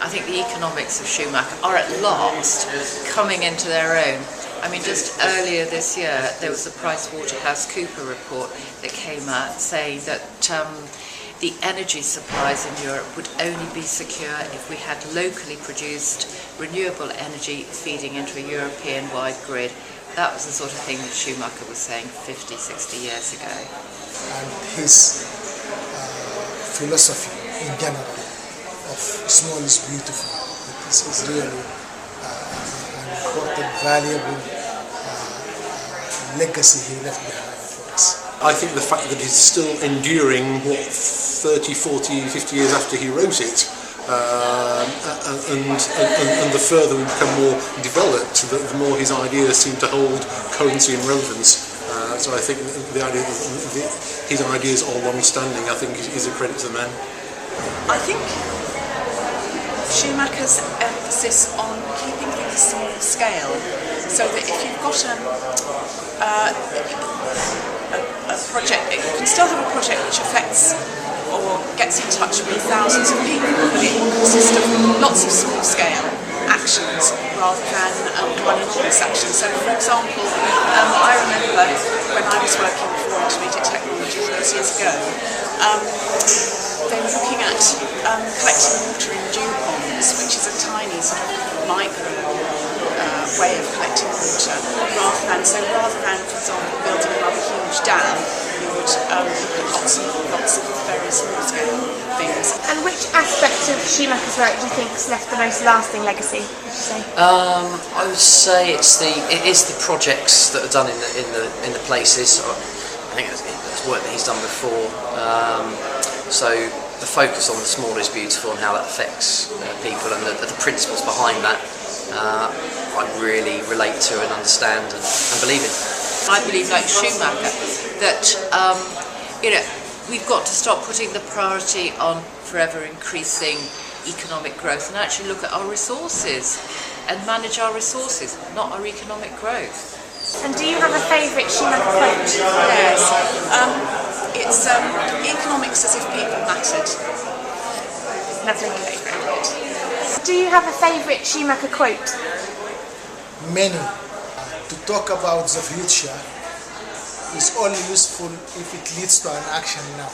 I think the economics of Schumacher are at last coming into their own. I mean, just earlier this year, there was a PricewaterhouseCoopers report that came out saying that the energy supplies in Europe would only be secure if we had locally produced renewable energy feeding into a European-wide grid. That was the sort of thing that Schumacher was saying 50, 60 years ago. And his philosophy in general of small is beautiful. This is really an important, valuable legacy he left behind for us. I think the fact that it's still enduring, 30, 40, 50 years after he wrote it, and the further we become more developed, the more his ideas seem to hold currency and relevance. So I think the idea that his ideas are long-standing, I think, is a credit to the man. I think Schumacher's emphasis on keeping things small scale, so that if you've got a project, you can still have a project which affects or gets in touch with thousands of people, but it will consist of lots of small-scale actions rather than one enormous action. So, for example, I remember when I was working for Intermediate Technology years ago, they were looking at collecting water in dew ponds, which is a tiny sort of micro way of collecting water, rather than, for example, building a rather huge dam, you would look at lots of very small-scale things. And which aspect of Schumacher's work do you think has left the most lasting legacy, would you say? I would say it is the projects that are done in the places. I think it's work that he's done before. So the focus on the small is beautiful and how that affects people, and the principles behind that I really relate to and understand and believe in. I believe, like Schumacher, that we've got to stop putting the priority on forever increasing economic growth and actually look at our resources and manage our resources, not our economic growth. And do you have a favourite Schumacher quote? Yes. It's economics as if people mattered. Lovely. Do you have a favourite Schumacher quote? Many. To talk about the future is only useful if it leads to an action now.